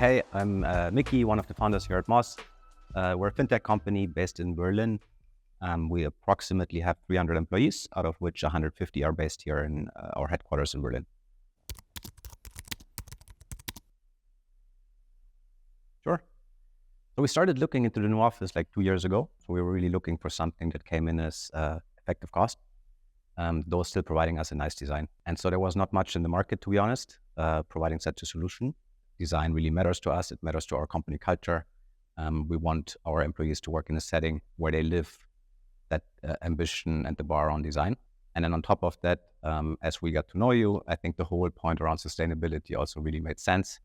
Hey, I'm Micky, one of the founders here at Moss. We're a fintech company based in Berlin. We approximately have 300 employees, out of which 150 are based here in our headquarters in Berlin. Sure. So we started looking into the new office like 2 years ago. So we were really looking for something that came in as effective cost, though still providing us a nice design. And so there was not much in the market, to be honest, providing such a solution. Design really matters to us. It matters to our company culture. We want our employees to work in a setting where they live that ambition and the bar on design. And then on top of that, as we got to know you, I think the whole point around sustainability also really made sense.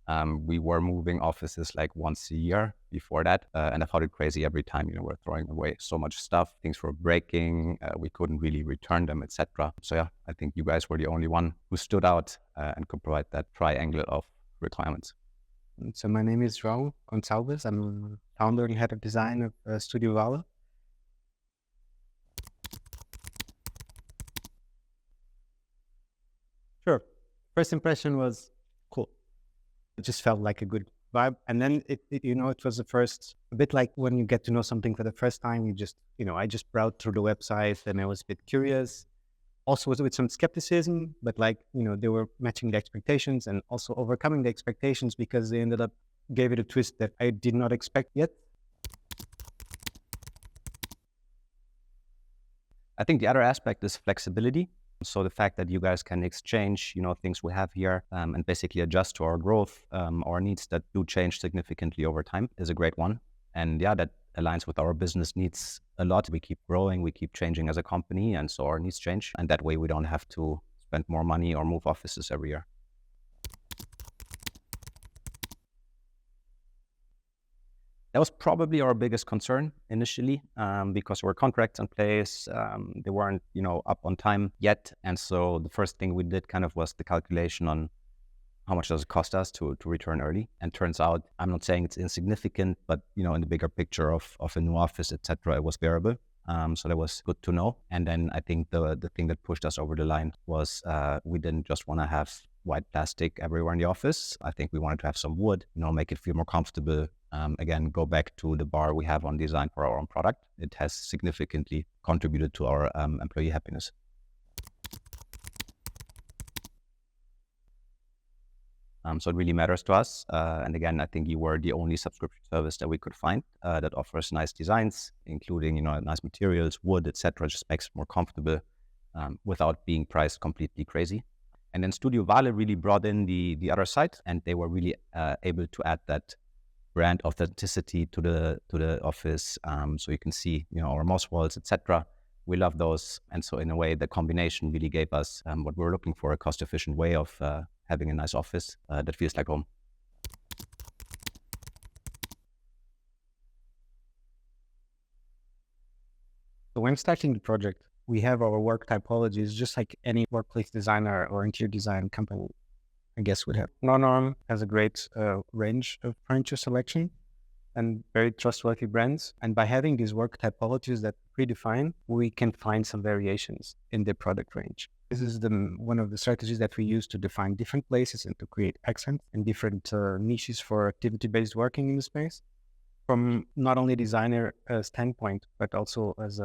We were moving offices like once a year before that. And I found it crazy every time, we're throwing away so much stuff, things were breaking, we couldn't really return them, etc. So yeah, I think you guys were the only one who stood out and could provide that triangle of requirements. So my name is João Gonçalves. I'm founder and head of design of Studio Vale. Sure. First impression was cool. It just felt like a good vibe. And then it was the first, a bit like when you get to know something for the first time, I just browsed through the website and I was a bit curious. Also with some skepticism, but they were matching the expectations and also overcoming the expectations because they ended up gave it a twist that I did not expect yet. I think the other aspect is flexibility. So the fact that you guys can exchange, things we have here and basically adjust to our growth, our needs that do change significantly over time is a great one. And yeah, that aligns with our business needs a lot. We keep growing, we keep changing as a company, and so our needs change. And that way we don't have to spend more money or move offices every year. That was probably our biggest concern initially because there were contracts in place. They weren't, up on time yet. And so the first thing we did was the calculation on how much does it cost us to return early? And turns out, I'm not saying it's insignificant, but in the bigger picture of a new office, etc., it was bearable. So that was good to know. And then I think the thing that pushed us over the line was we didn't just want to have white plastic everywhere in the office. I think we wanted to have some wood, make it feel more comfortable. Again, go back to the bar we have on design for our own product. It has significantly contributed to our employee happiness. So it really matters to us. And again, I think you were the only subscription service that we could find that offers nice designs, including, nice materials, wood, etc. Just makes it more comfortable without being priced completely crazy. And then Studio Vale really brought in the other side, and they were really able to add that brand authenticity to the office. So you can see, our moss walls, etc. We love those. And so in a way, the combination really gave us what we were looking for, a cost-efficient way of having a nice office that feels like home. So when starting the project, we have our work typologies, just like any workplace designer or interior design company, I guess, would have. NORNORM has a great range of furniture selection and very trustworthy brands. And by having these work typologies that predefine, we can find some variations in the product range. This is one of the strategies that we use to define different places and to create accents and different niches for activity-based working in the space. From not only designer standpoint, but also as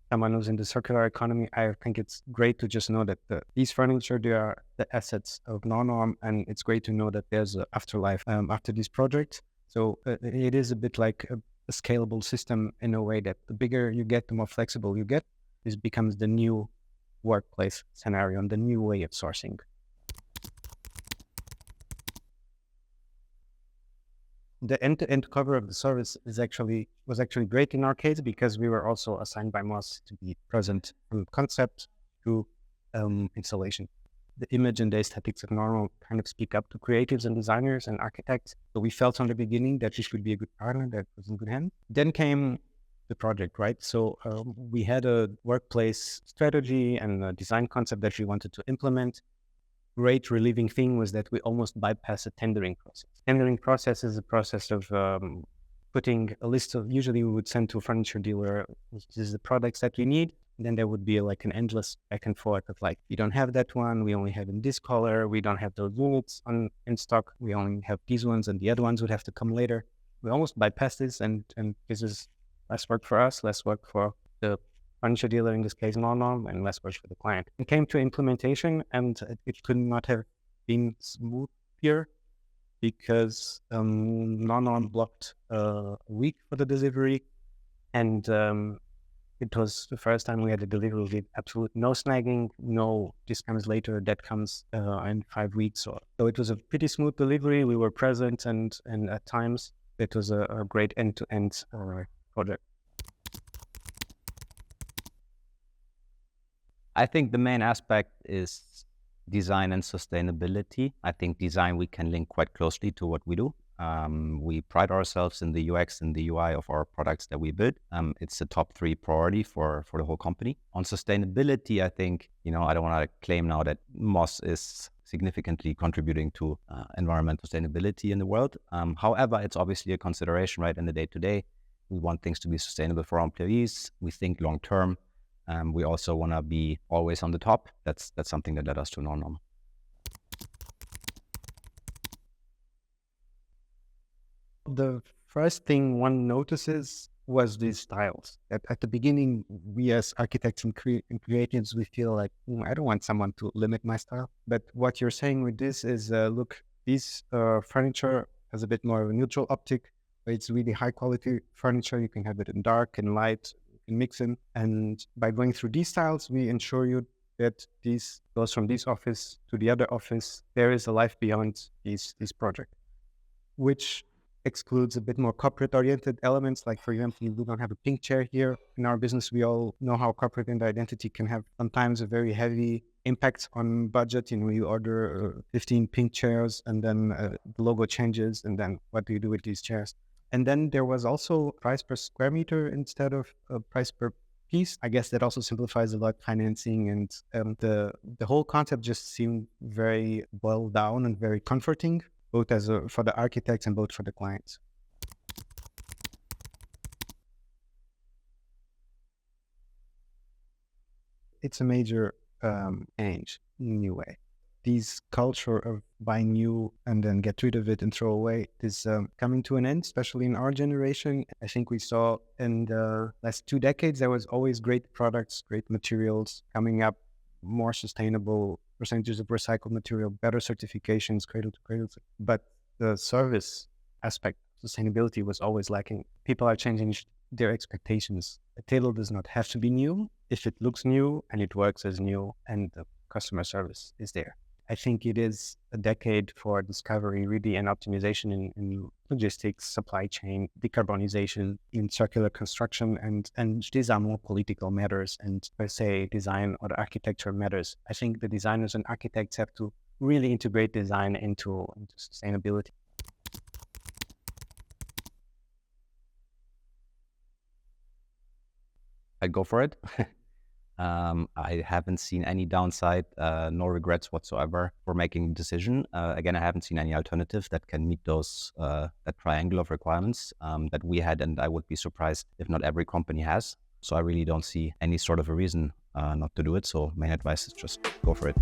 someone who's in the circular economy, I think it's great to just know that these furniture, they are the assets of NORNORM, and it's great to know that there's an afterlife after this project. So it is a bit like a scalable system in a way that the bigger you get, the more flexible you get. This becomes the new workplace scenario and the new way of sourcing. The end-to-end cover of the service was actually great in our case because we were also assigned by Moss to be present from concept to installation. The image and the aesthetics of NORNORM kind of speak up to creatives and designers and architects. So we felt from the beginning that this would be a good partner that was in good hands. Then came the project, right? So we had a workplace strategy and a design concept that we wanted to implement. Great relieving thing was that we almost bypassed a tendering process. Tendering process is a process of putting a list of, usually we would send to a furniture dealer, this is the products that we need. Then there would be like an endless back and forth of like, we don't have that one. We only have in this color. We don't have those units in stock. We only have these ones, and the other ones would have to come later. We almost bypass this, and this is less work for us, less work for the furniture dealer, in this case, NORNORM, and less work for the client. It came to implementation, and it could not have been smoother because NORNORM blocked a week for the delivery, and it was the first time we had a delivery with absolute no snagging, no this comes later, that comes in 5 weeks. So it was a pretty smooth delivery. We were present, and at times it was a great end-to-end project. I think the main aspect is design and sustainability. I think design we can link quite closely to what we do. We pride ourselves in the UX and the UI of our products that we build. It's a top 3 priority for the whole company. On sustainability, I think, I don't want to claim now that Moss is significantly contributing to environmental sustainability in the world. However, it's obviously a consideration, right, in the day-to-day. We want things to be sustainable for our employees. We think long-term. We also want to be always on the top. That's something that led us to NORNORM. The first thing one notices was these styles. At the beginning, we as architects and creatives, we feel like, I don't want someone to limit my style. But what you're saying with this is, look, this furniture has a bit more of a neutral optic. It's really high quality furniture. You can have it in dark and light, you can mix in. And by going through these styles, we ensure you that this goes from this office to the other office. There is a life beyond this project, which excludes a bit more corporate-oriented elements. Like, for example, we don't have a pink chair here. In our business, we all know how corporate and identity can have sometimes a very heavy impact on budget. You order 15 pink chairs, and then the logo changes, and then what do you do with these chairs? And then there was also price per square meter instead of a price per piece. I guess that also simplifies a lot financing, and the whole concept just seemed very boiled down and very comforting, both for the architects and both for the clients. It's a major change in a new way. This culture of buying new and then get rid of it and throw away is coming to an end, especially in our generation. I think we saw in the last 2 decades, there was always great products, great materials coming up, more sustainable percentages of recycled material, better certifications, cradle to cradle. But the service aspect, sustainability, was always lacking. People are changing their expectations. A table does not have to be new if it looks new and it works as new and the customer service is there. I think it is a decade for discovery, really, and optimization in logistics, supply chain, decarbonization, in circular construction, and these are more political matters, and per se design or the architecture matters. I think the designers and architects have to really integrate design into sustainability. I'd go for it. I haven't seen any downside, no regrets whatsoever for making the decision. Again, I haven't seen any alternative that can meet those that triangle of requirements that we had, and I would be surprised if not every company has. So I really don't see any sort of a reason not to do it. So main advice is just go for it.